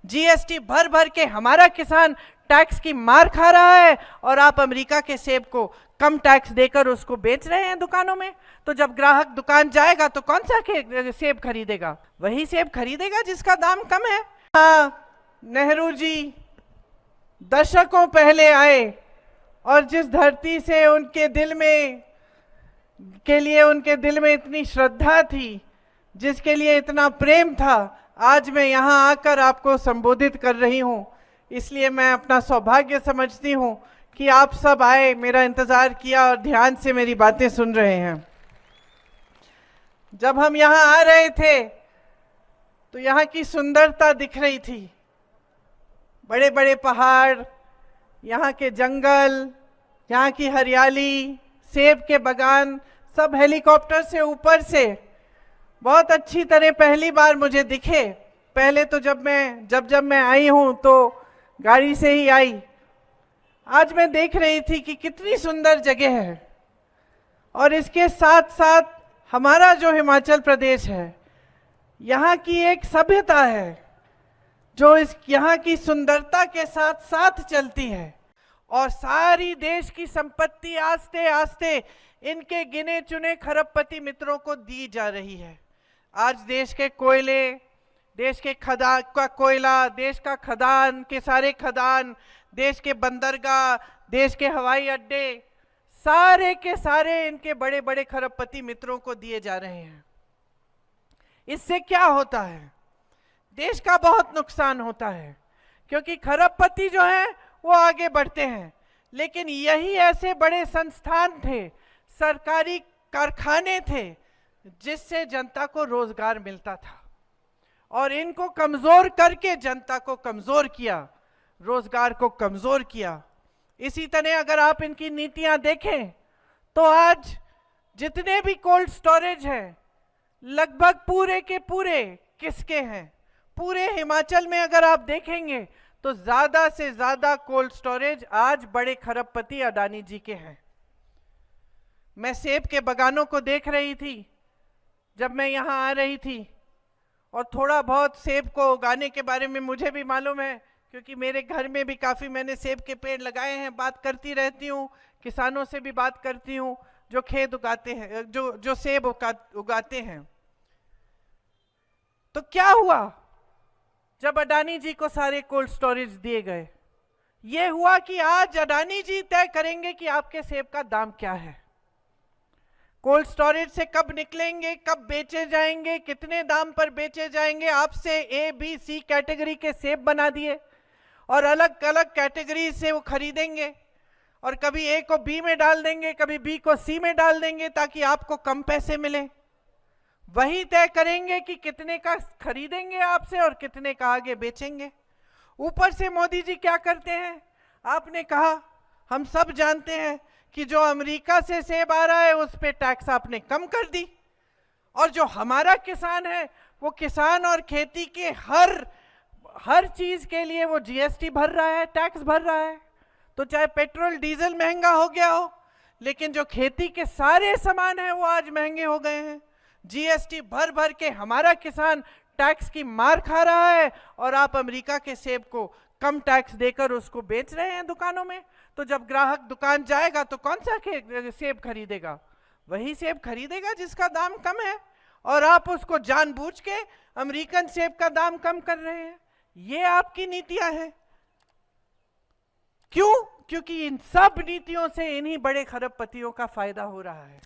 GST भर भर के हमारा किसान टैक्स की मार खा रहा है और आप अमेरिका के सेब को कम टैक्स देकर उसको बेच रहे हैं दुकानों में। तो जब ग्राहक दुकान जाएगा तो कौन सा सेब खरीदेगा? वही सेब खरीदेगा जिसका दाम कम है। हाँ, नेहरू जी दशकों पहले आए और जिस धरती से उनके दिल में इतनी श्रद्धा थी, जिसके लिए इतना प्रेम था, आज मैं यहाँ आकर आपको संबोधित कर रही हूँ। इसलिए मैं अपना सौभाग्य समझती हूँ कि आप सब आए, मेरा इंतजार किया और ध्यान से मेरी बातें सुन रहे हैं। जब हम यहाँ आ रहे थे तो यहाँ की सुंदरता दिख रही थी, बड़े बड़े पहाड़, यहाँ के जंगल, यहाँ की हरियाली, सेब के बागान, सब हेलीकॉप्टर से ऊपर से बहुत अच्छी तरह पहली बार मुझे दिखे। पहले तो जब मैं आई हूँ तो गाड़ी से ही आई। आज मैं देख रही थी कि कितनी सुंदर जगह है। और इसके साथ साथ हमारा जो हिमाचल प्रदेश है, यहाँ की एक सभ्यता है जो यहाँ की सुंदरता के साथ साथ चलती है और सारी देश की संपत्ति आस्ते आस्ते इनके गिने चुने खरबपति मित्रों को दी जा रही है। आज देश के कोयले, देश के कोयला, देश का खदान के सारे खदान, देश के बंदरगाह, देश के हवाई अड्डे, सारे के सारे इनके बड़े बड़े खरबपति मित्रों को दिए जा रहे हैं। इससे क्या होता है? देश का बहुत नुकसान होता है, क्योंकि खरबपति जो हैं वो आगे बढ़ते हैं, लेकिन यही ऐसे बड़े संस्थान थे, सरकारी कारखाने थे, जिससे जनता को रोजगार मिलता था और इनको कमजोर करके जनता को कमजोर किया, रोजगार को कमजोर किया। इसी तरह अगर आप इनकी नीतियां देखें तो आज जितने भी कोल्ड स्टोरेज हैं, लगभग पूरे के पूरे किसके हैं? पूरे हिमाचल में अगर आप देखेंगे तो ज्यादा से ज्यादा कोल्ड स्टोरेज आज बड़े खरबपति अडानी जी के हैं। मैं सेब के बागानों को देख रही थी जब मैं यहाँ आ रही थी, और थोड़ा बहुत सेब को उगाने के बारे में मुझे भी मालूम है, क्योंकि मेरे घर में भी काफ़ी मैंने सेब के पेड़ लगाए हैं। बात करती रहती हूँ, किसानों से भी बात करती हूँ जो खेत उगाते हैं, जो सेब उगाते हैं। तो क्या हुआ जब अडानी जी को सारे कोल्ड स्टोरेज दिए गए? ये हुआ कि आज अडानी जी तय करेंगे कि आपके सेब का दाम क्या है, कोल्ड स्टोरेज से कब निकलेंगे, कब बेचे जाएंगे, कितने दाम पर बेचे जाएंगे। आपसे ए बी सी कैटेगरी के सेब बना दिए और अलग अलग कैटेगरी से वो खरीदेंगे और कभी ए को बी में डाल देंगे, कभी बी को सी में डाल देंगे ताकि आपको कम पैसे मिले। वही तय करेंगे कि कितने का खरीदेंगे आपसे और कितने का आगे बेचेंगे। ऊपर से मोदी जी क्या करते हैं? आपने कहा, हम सब जानते हैं कि जो अमेरिका से सेब आ रहा है उस पे टैक्स आपने कम कर दी, और जो हमारा किसान है वो किसान और खेती के हर चीज के लिए वो जीएसटी भर रहा है, टैक्स भर रहा है। तो चाहे पेट्रोल डीजल महंगा हो गया हो, लेकिन जो खेती के सारे सामान हैं वो आज महंगे हो गए हैं। जीएसटी भर भर के हमारा किसान टैक्स की मार खा रहा है और आप अमेरिका के सेब को कम टैक्स देकर उसको बेच रहे हैं दुकानों में। तो जब ग्राहक दुकान जाएगा तो कौन सा सेब खरीदेगा? वही सेब खरीदेगा जिसका दाम कम है, और आप उसको जानबूझ के अमेरिकन सेब का दाम कम कर रहे हैं। ये आपकी नीतियां हैं। क्यों? क्योंकि इन सब नीतियों से इन्हीं बड़े खरबपतियों का फायदा हो रहा है।